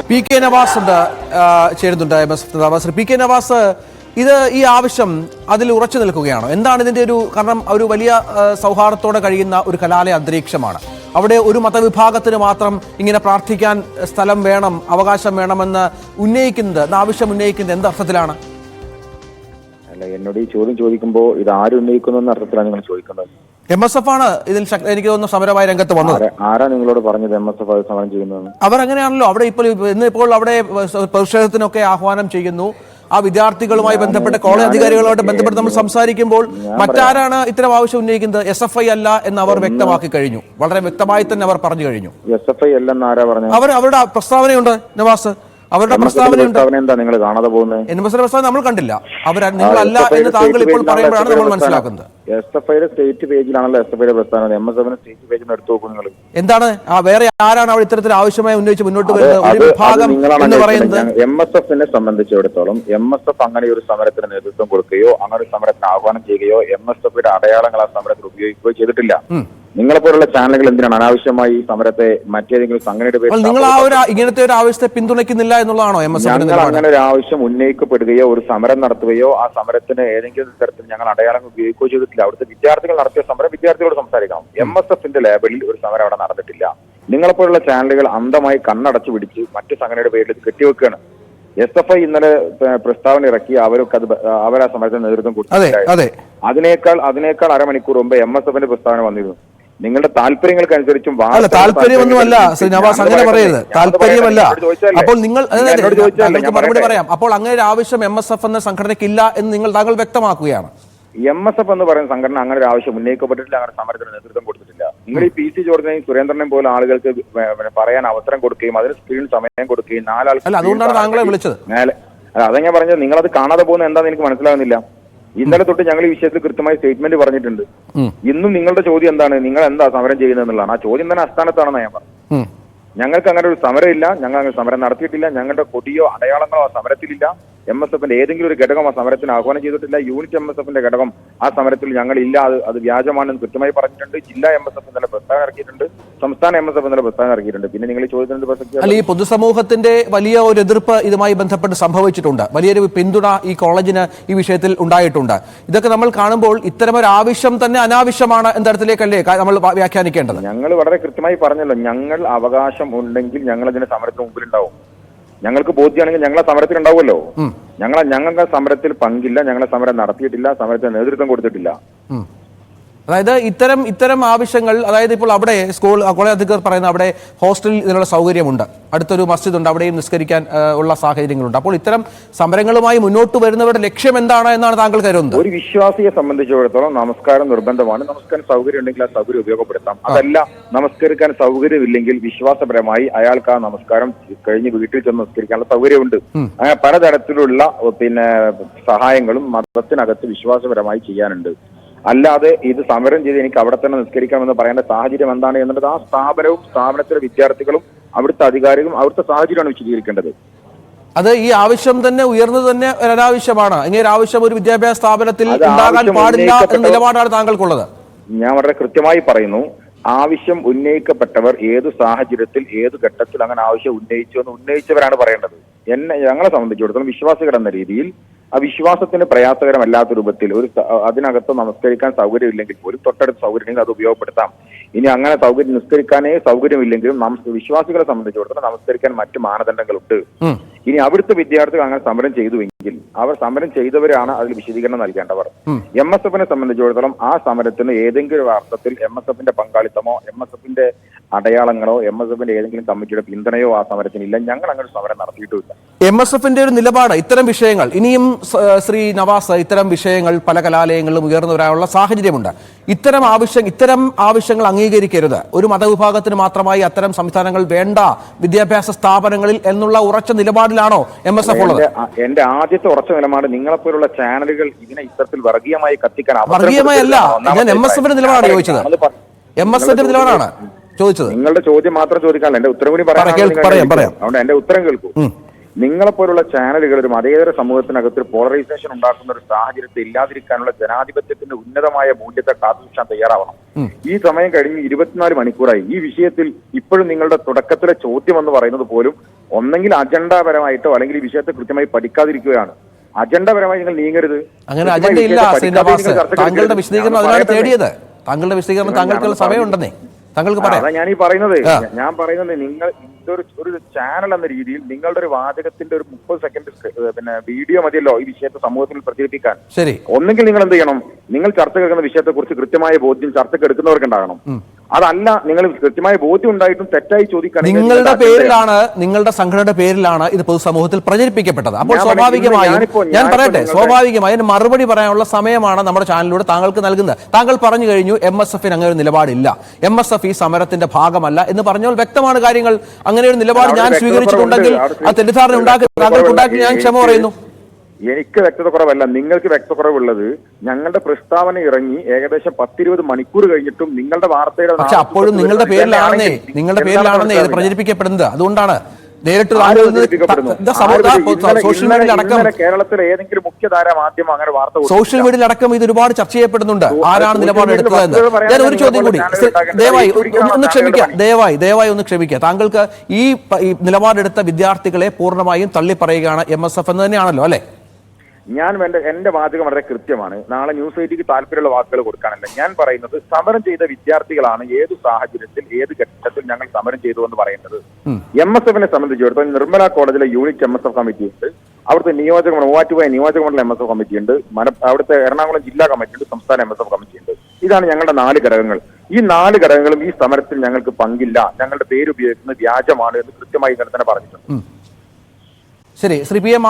PK Nawaz ചേരുന്നുണ്ട്. PK Nawaz, ഈ ആവശ്യം അതിൽ ഉറച്ചു നിൽക്കുകയാണോ? എന്താണ് ഇതിന്റെ കാരണം ഒരു വലിയ സൗഹാർദ്ദത്തോടെ കഴിയുന്ന ഒരു കലാലയ അന്തരീക്ഷമാണ്. അവിടെ ഒരു മതവിഭാഗത്തിന് മാത്രം ഇങ്ങനെ പ്രാർത്ഥിക്കാൻ സ്ഥലം വേണം, അവകാശം വേണമെന്ന് ആവശ്യം ഉന്നയിക്കുന്നത് എന്ത് അർത്ഥത്തിലാണ്? അല്ല, എന്നോട് ഈ ചോദ്യം ചോദിക്കുമ്പോൾ ഇത് ആര് ഉന്നയിക്കുന്നു എന്ന അർത്ഥത്തിലാണ് നിങ്ങൾ ചോദിക്കുന്നത്. MSF ആണ് ഇതിൽ എനിക്ക് തോന്നുന്നു സമരമായ രംഗത്ത് വന്നത്. ആരാ നിങ്ങളോട് പറഞ്ഞത് MSF അത് സമരം ചെയ്യുന്നത്? അവർ അങ്ങനെയാണല്ലോ. അവിടെ ഇപ്പോൾ അവിടെ പ്രതിഷേധത്തിനൊക്കെ ആഹ്വാനം ചെയ്യുന്നു. ആ വിദ്യാർത്ഥികളുമായി ബന്ധപ്പെട്ട് കോളേജ് അധികാരികളുമായിട്ട് ബന്ധപ്പെട്ട് നമ്മൾ സംസാരിക്കുമ്പോൾ മറ്റാരാണ് ഇത്തരം ആവശ്യം ഉന്നയിക്കുന്നത്? SFI അല്ല എന്ന് അവർ വ്യക്തമാക്കി കഴിഞ്ഞു. വളരെ വ്യക്തമായി തന്നെ അവർ പറഞ്ഞു കഴിഞ്ഞു. SFI അല്ലെന്ന് ആരാ പറഞ്ഞു? അവരുടെ പ്രസ്താവനയുണ്ട് നവാസ്, അവരുടെ പ്രസ്താവനയുണ്ട്. എന്താ നിങ്ങൾ കാണാതെ പോകുന്നത്? പ്രസ്താവന നമ്മൾ കണ്ടില്ല. നിങ്ങളല്ല എന്ന് താങ്കൾ ഇപ്പോൾ പറയുമ്പോഴാണ് നമ്മൾ മനസ്സിലാക്കുന്നത്. SFIയുടെ സ്റ്റേറ്റ് പേജിലാണല്ലോ SFIയുടെ പ്രസ്താവന. MSFന്റെ സ്റ്റേറ്റ് പേജിൽ എടുത്തു നോക്കൂ നിങ്ങൾ. എന്താണ് വേറെ ആരാണ് അവിടെ ഇത്തരത്തിൽ ആവശ്യമായി ഉന്നയിച്ച് മുന്നോട്ട് വരുന്നത്? MSFനെ സംബന്ധിച്ചിടത്തോളം MSF അങ്ങനെ ഒരു സമരത്തിന് നേതൃത്വം കൊടുക്കുകയോ അങ്ങനെ ഒരു സമരത്തിന് ആഹ്വാനം ചെയ്യുകയോ MSFയുടെ അടയാളങ്ങൾ ആ സമരത്തിൽ ഉപയോഗിക്കുകയോ ചെയ്തിട്ടില്ല. നിങ്ങളെപ്പോലുള്ള ചാനലുകൾ എന്തിനാണ് അനാവശ്യമായി ഈ സമരത്തെ മറ്റേതെങ്കിലും സംഘടനയുടെ പേരിൽ ഇങ്ങനത്തെ ഒരു ആവശ്യത്തെ പിന്തുണയ്ക്കുന്നില്ല എന്നുള്ളതാണോ? ഞങ്ങൾ അങ്ങനെ ഒരു ആവശ്യം ഉന്നയിക്കപ്പെടുകയോ ഒരു സമരം നടത്തുകയോ ആ സമരത്തിന് ഏതെങ്കിലും തരത്തിൽ ഞങ്ങൾ അടയാളങ്ങൾ ഉപയോഗിക്കുകയോ ചെയ്തിട്ടില്ല. അവിടുത്തെ വിദ്യാർത്ഥികൾ നടത്തിയ സമരം വിദ്യാർത്ഥികളോട് സംസാരിക്കണം. MSFന്റെ ലേബലിൽ ഒരു സമരം അവിടെ നടന്നിട്ടില്ല. നിങ്ങളെപ്പോലുള്ള ചാനലുകൾ അന്ധമായി കണ്ണടച്ചു പിടിച്ച് മറ്റു സംഘടനയുടെ പേരിൽ കെട്ടിവെക്കുകയാണ്. SFI ഇന്നലെ പ്രസ്താവന ഇറക്കി അവരാ സമരത്തിന് നേതൃത്വം കൊടുത്തിട്ടുണ്ട്. അതിനേക്കാൾ അരമണിക്കൂർ മുമ്പ് MSFന്റെ പ്രസ്താവന വന്നിരുന്നു. നിങ്ങളുടെ താല്പര്യങ്ങൾക്കനുസരിച്ചും താല്പര്യമൊന്നുമല്ല നവാസ്, അങ്ങനെ പറയരുത്. താല്പര്യമല്ല. അപ്പോൾ നിങ്ങൾ മറുപടി പറയാം. അപ്പോൾ അങ്ങനെ ഒരു ആവശ്യം MSF എന്ന സംഘടനയ്ക്കില്ല എന്ന് താങ്കൾ വ്യക്തമാക്കുകയാണ്. MSF എന്ന് പറയുന്ന സംഘടന അങ്ങനെ ഒരു ആവശ്യം ഉന്നയിക്കപ്പെട്ടിട്ടില്ല, അങ്ങനെ സമരത്തിന് നേതൃത്വം കൊടുത്തിട്ടില്ല. നിങ്ങൾ ഈ PC ജോർജിനെയും സുരേന്ദ്രനെയും പോലെ ആളുകൾക്ക് പറയാൻ അവസരം കൊടുക്കുകയും അതിന് സ്ക്രീൻ സമയം കൊടുക്കുകയും അതുകൊണ്ടാണ് താങ്കളെ വിളിച്ചത്. അതാ ഞാൻ പറഞ്ഞത്. നിങ്ങളത് കാണാതെ പോകുന്ന എന്താണെന്ന് എനിക്ക് മനസ്സിലാകുന്നില്ല. ഇന്നലെ തൊട്ട് ഞങ്ങൾ ഈ വിഷയത്തിൽ കൃത്യമായി സ്റ്റേറ്റ്മെന്റ് പറഞ്ഞിട്ടുണ്ട്. ഇന്നും നിങ്ങളുടെ ചോദ്യം എന്താണ്? നിങ്ങൾ എന്താ സമരം ചെയ്യുന്നത് എന്നുള്ളതാണ്. ആ ചോദ്യം തന്നെ അസ്ഥാനത്താണെന്ന് ഞാൻ പറഞ്ഞു. ഞങ്ങൾക്ക് അങ്ങനെ ഒരു സമരമില്ല, ഞങ്ങൾ അങ്ങനെ സമരം നടത്തിയിട്ടില്ല, ഞങ്ങളുടെ കൊടിയോ അടയാളങ്ങളോ ആ സമരത്തിലില്ല. MSFന്റെ ഏതെങ്കിലും ഒരു ഘടകം ആ സമരത്തിന് ആഹ്വാനം ചെയ്തിട്ടില്ല. യൂണിറ്റ് MSFന്റെ ഘടകം ആ സമരത്തിൽ ഞങ്ങളില്ല, അത് വ്യാജമാണെന്ന് കൃത്യമായി പറഞ്ഞിട്ടുണ്ട്. ജില്ലാ MSF ഇന്നലെ പ്രസ്താവന ഇറക്കിയിട്ടുണ്ട്, സംസ്ഥാന MSF ഇന്നലെ പ്രസ്താവന ഇറക്കിയിട്ടുണ്ട്. പിന്നെ നിങ്ങൾ ഈ ചോദ്യത്തിന്റെ പ്രസക്തി ഈ പൊതുസമൂഹത്തിന്റെ വലിയ ഒരു എതിർപ്പ് ഇതുമായി ബന്ധപ്പെട്ട് സംഭവിച്ചിട്ടുണ്ട്. വലിയൊരു പിന്തുണ ഈ കോളേജിന് ഈ വിഷയത്തിൽ ഉണ്ടായിട്ടുണ്ട്. ഇതൊക്കെ നമ്മൾ കാണുമ്പോൾ ഇത്തരമൊരു ആവശ്യം തന്നെ അനാവശ്യമാണ് എന്ന തരത്തിലേക്കല്ലേ നമ്മൾ വ്യാഖ്യാനിക്കേണ്ടത്? ഞങ്ങൾ വളരെ കൃത്യമായി പറഞ്ഞല്ലോ, ഞങ്ങൾ അവകാശം ഉണ്ടെങ്കിൽ ഞങ്ങൾ അതിന് സമരത്തിന് മുമ്പിലുണ്ടാവും. ഞങ്ങൾക്ക് ബോധ്യമാണെങ്കിൽ ഞങ്ങളെ സമരത്തിൽ ഉണ്ടാവുമല്ലോ. ഞങ്ങൾക്ക് സമരത്തിൽ പങ്കില്ല, ഞങ്ങളെ സമരം നടത്തിയിട്ടില്ല, സമരത്തിന് നേതൃത്വം കൊടുത്തിട്ടില്ല. അതായത് ഇത്തരം ആവശ്യങ്ങൾ, അതായത് ഇപ്പോൾ അവിടെ കോളേജ് അധികൃതർ പറയുന്ന അവിടെ ഹോസ്റ്റലിൽ ഇതിനുള്ള സൗകര്യമുണ്ട്, അടുത്തൊരു മസ്ജിദ് ഉണ്ട്, അവിടെയും നിസ്കരിക്കാൻ ഉള്ള സാഹചര്യങ്ങളുണ്ട്. അപ്പോൾ ഇത്തരം സമരങ്ങളുമായി മുന്നോട്ട് വരുന്നവരുടെ ലക്ഷ്യം എന്താണ് എന്നാണ് താങ്കൾ കരുതുന്നത്? ഒരു വിശ്വാസിയെ സംബന്ധിച്ചിടത്തോളം നമസ്കാരം നിർബന്ധമാണ്. നമസ്കാരം സൗകര്യം ഉണ്ടെങ്കിൽ ആ സൗകര്യം ഉപയോഗപ്പെടുത്താം. അതല്ല, നമസ്കരിക്കാൻ സൗകര്യമില്ലെങ്കിൽ വിശ്വാസപരമായി അയാൾക്ക് ആ നമസ്കാരം കഴിഞ്ഞ് വീട്ടിൽ ചെന്ന് നമസ്കരിക്കാനുള്ള സൗകര്യമുണ്ട്. അങ്ങനെ പലതരത്തിലുള്ള സഹായങ്ങളും മതത്തിനകത്ത് വിശ്വാസപരമായി ചെയ്യാനുണ്ട്. അല്ലാതെ ഇത് സമരം ചെയ്ത് എനിക്ക് അവിടെ തന്നെ നിസ്കരിക്കാമെന്ന് പറയേണ്ട സാഹചര്യം എന്താണ് എന്നുള്ളത് ആ സ്ഥാപനവും സ്ഥാപനത്തിലെ വിദ്യാർത്ഥികളും അവിടുത്തെ അധികാരികളും അവിടുത്തെ സാഹചര്യമാണ് വിശദീകരിക്കേണ്ടത്. അത് ഈ ആവശ്യം തന്നെ ഉയർന്നത് തന്നെ ഒരു അനാവശ്യമാണ്. ഇങ്ങനെ ആവശ്യം ഒരു വിദ്യാഭ്യാസ സ്ഥാപനത്തിൽ ഉണ്ടാകാൻ പാടില്ല എന്ന നിലപാടാണ് താങ്കൾക്കുള്ളത്. ഞാൻ വളരെ കൃത്യമായി പറയുന്നു, ആവശ്യം ഉന്നയിക്കപ്പെട്ടവർ ഏത് സാഹചര്യത്തിൽ ഏത് ഘട്ടത്തിൽ അങ്ങനെ ആവശ്യം ഉന്നയിച്ചു എന്ന് ഉന്നയിച്ചവരാണ് പറയേണ്ടത്. ഞങ്ങളെ സംബന്ധിച്ചിടത്തോളം വിശ്വാസികൾ എന്ന രീതിയിൽ ആ വിശ്വാസത്തിന് പ്രയാസകരമല്ലാത്ത രൂപത്തിൽ അതിനകത്ത് നമസ്കരിക്കാൻ സൗകര്യമില്ലെങ്കിൽ പോലും തൊട്ടടുത്ത് സൗകര്യം അത് ഉപയോഗപ്പെടുത്താം. ഇനി അങ്ങനെ നിസ്കരിക്കാനേ സൗകര്യമില്ലെങ്കിലും വിശ്വാസികളെ സംബന്ധിച്ചിടത്തോളം നമസ്കരിക്കാൻ മറ്റു മാനദണ്ഡങ്ങളുണ്ട്. ഇനി അവിടുത്തെ വിദ്യാർത്ഥികൾ അങ്ങനെ സമരം ചെയ്തുവെങ്കിൽ അവർ സമരം ചെയ്തവരാണ് അതിൽ വിശദീകരണം നൽകേണ്ടവർ. MSFനെ സംബന്ധിച്ചിടത്തോളം ആ സമരത്തിന് ഏതെങ്കിലും അർത്ഥത്തിൽ MSFന്റെ പങ്കാളിത്തമോ MSFന്റെ അടയാളങ്ങളോ MSFന്റെ ഏതെങ്കിലും കമ്മിറ്റിയുടെ പിന്തുണയോ ആ സമരത്തിനില്ല. ഞങ്ങൾ അങ്ങനെ സമരം നടത്തിയിട്ടുമില്ല. MSFന്റെ ഒരു നിലപാട് ഇത്തരം വിഷയങ്ങൾ ഇനിയും ശ്രീ നവാസ്, ഇത്തരം വിഷയങ്ങൾ പല കലാലയങ്ങളിലും ഉയർന്നു വരാനുള്ള സാഹചര്യമുണ്ട്. ഇത്തരം ആവശ്യങ്ങൾ അംഗീകരിക്കരുത്, ഒരു മതവിഭാഗത്തിന് മാത്രമായി അത്തരം സംസ്ഥാനങ്ങൾ വേണ്ട വിദ്യാഭ്യാസ സ്ഥാപനങ്ങളിൽ എന്നുള്ള ഉറച്ച നിലപാടിലാണോ MSF ഉള്ളത്? എന്റെ ആദ്യത്തെ ഉറച്ച നിലപാട് നിങ്ങളെപ്പോലുള്ള ചാനലുകൾ ഇതിനെ ഇത്തരത്തിൽ വർഗീയമായി കത്തിക്കാൻ വർഗീയമായല്ല, ഞാൻ MSFന്റെ നിലപാടാണ് ചോദിച്ചത്. MSFന്റെ നിലപാടാണ് ചോദിച്ചത്. നിങ്ങളുടെ ചോദ്യം മാത്രം ചോദിക്കാനല്ല, എന്റെ ഉത്തരം കൂടി പറയാം. അതുകൊണ്ട് എന്റെ ഉത്തരം കേൾക്കൂ. നിങ്ങളെപ്പോലുള്ള ചാനലുകൾ ഒരു മതേതര സമൂഹത്തിനകത്ത് ഒരു പോളറൈസേഷൻ ഉണ്ടാക്കുന്ന ഒരു സാഹചര്യത്തെ ഇല്ലാതിരിക്കാനുള്ള ജനാധിപത്യത്തിന്റെ ഉന്നതമായ മൂല്യത്തെ കാത്തുസൂക്ഷിക്കാൻ തയ്യാറാവണം. ഈ സമയം കഴിഞ്ഞ് 24 മണിക്കൂറായി. ഈ വിഷയത്തിൽ ഇപ്പോഴും നിങ്ങളുടെ തുടക്കത്തിലെ ചോദ്യം എന്ന് പറയുന്നത് പോലും ഒന്നെങ്കിൽ അജണ്ടപരമായിട്ടോ അല്ലെങ്കിൽ ഈ വിഷയത്തെ കൃത്യമായി പഠിക്കാതിരിക്കുകയാണ്. അജണ്ടപരമായി നിങ്ങൾ നീങ്ങരുത്. അങ്ങനെ അജണ്ട ഇല്ല ശ്രീനിവാസ്. താങ്കളുടെ വിശദീകരണം അതിനാണ് തേടിയത്. താങ്കളുടെ വിശദീകരണം താങ്കൾക്കുള്ള സമയമുണ്ടെന്നേ, താങ്കൾക്ക് പറയാം. അതാ ഞാൻ പറയുന്നത് നിങ്ങൾ ഒരു ചാനൽ എന്ന രീതിയിൽ നിങ്ങളുടെ ഒരു വാചകത്തിന്റെ ഒരു 30 സെക്കൻഡ് വീഡിയോ മതിയല്ലോ ഈ വിഷയത്തെ സമൂഹത്തിൽ പ്രചരിപ്പിക്കാൻ. ശരി, ഒന്നെങ്കിൽ നിങ്ങൾ എന്ത് ചെയ്യണം, നിങ്ങൾ ചർച്ച കേൾക്കുന്ന വിഷയത്തെ കുറിച്ച് കൃത്യമായ ബോധ്യം ചർച്ചയ്ക്ക് എടുക്കുന്നവർക്ക് ഉണ്ടാകണം. അതല്ല, നിങ്ങൾ കൃത്യമായ ബോധ്യം ഉണ്ടായിട്ടും തെറ്റായി ചോദിക്കുകയാണെങ്കിൽ നിങ്ങളുടെ പേരിലാണ്, നിങ്ങളുടെ സംഘടനയുടെ പേരിലാണ് ഇത് പൊതുസമൂഹത്തിൽ പ്രചരിപ്പിക്കപ്പെട്ടത്. അപ്പോൾ സ്വാഭാവികമായും ഞാൻ പറയട്ടെ, സ്വാഭാവികമായും മറുപടി പറയാനുള്ള സമയമാണ് നമ്മുടെ ചാനലിലൂടെ താങ്കൾക്ക് നൽകുന്നത്. താങ്കൾ പറഞ്ഞു കഴിഞ്ഞു MSF അങ്ങനെ ഒരു നിലപാടില്ല, MSF ഈ സമരത്തിന്റെ ഭാഗമല്ല എന്ന് പറഞ്ഞാൽ വ്യക്തമാണ് കാര്യങ്ങൾ. അങ്ങനെ ഒരു നിലപാട് ഞാൻ സ്വീകരിച്ചിട്ടുണ്ടെങ്കിൽ ആ തെറ്റിദ്ധാരണ താങ്കൾക്കുണ്ടാക്കി ഞാൻ ക്ഷമ പറയുന്നു. എനിക്ക് വ്യക്തത കുറവല്ല, നിങ്ങൾക്ക് വ്യക്തത കുറവുള്ളത്. ഞങ്ങളുടെ പ്രസ്താവന ഇറങ്ങി ഏകദേശം 10-20 മണിക്കൂർ കഴിഞ്ഞിട്ടും നിങ്ങളുടെ വാർത്തയുടെ പക്ഷെ അപ്പോഴും നിങ്ങളുടെ പേരിലാണെന്നേ ഇത് പ്രചരിപ്പിക്കപ്പെടുന്നത്. അതുകൊണ്ടാണ് നേരിട്ട് സോഷ്യൽ മീഡിയയിൽ അടക്കം സോഷ്യൽ മീഡിയയിൽ അടക്കം ഇത് ഒരുപാട് ചർച്ച ചെയ്യപ്പെടുന്നുണ്ട്. ആരാണ് നിലപാട് എടുത്തതെന്ന്. ഞാൻ ഒരു ചോദ്യം കൂടി, ദയവായി ഒന്ന് ക്ഷമിക്കുക. താങ്കൾക്ക് ഈ നിലപാടെടുത്ത വിദ്യാർത്ഥികളെ പൂർണ്ണമായും തള്ളിപ്പറയുകയാണ് MSF എന്ന് തന്നെയാണല്ലോ അല്ലെ? ഞാൻ എന്റെ വാചകം വളരെ കൃത്യമാണ്. നാളെ ന്യൂസ് 8ക്ക് താല്പര്യമുള്ള വാക്കുകൾ കൊടുക്കാനല്ല ഞാൻ പറയുന്നത്. സമരം ചെയ്ത വിദ്യാർത്ഥികളാണ് ഏത് സാഹചര്യത്തിൽ ഏത് ഘട്ടത്തിൽ ഞങ്ങൾ സമരം ചെയ്തു എന്ന് പറയുന്നത്. MSFനെ സംബന്ധിച്ചിടത്തോളം നിർമ്മല കോളേജിലെ യൂണിറ്റ് MSF കമ്മിറ്റി ഉണ്ട്, അവിടുത്തെ മൂവാറ്റുപുഴ നിയോജക മണ്ഡലം MSF കമ്മിറ്റി ഉണ്ട്, അവിടുത്തെ എറണാകുളം ജില്ലാ കമ്മിറ്റി ഉണ്ട്, സംസ്ഥാന MSF കമ്മിറ്റി ഉണ്ട്. ഇതാണ് ഞങ്ങളുടെ 4 ഘടകങ്ങൾ. ഈ 4 ഘടകങ്ങളും ഈ സമരത്തിൽ ഞങ്ങൾക്ക് പങ്കില്ല, ഞങ്ങളുടെ പേര് ഉപയോഗിക്കുന്നത് വ്യാജമാണ് എന്ന് കൃത്യമായി ഇന്നലെ തന്നെ പറഞ്ഞിട്ടുണ്ട്. ശരി, ശ്രീ PM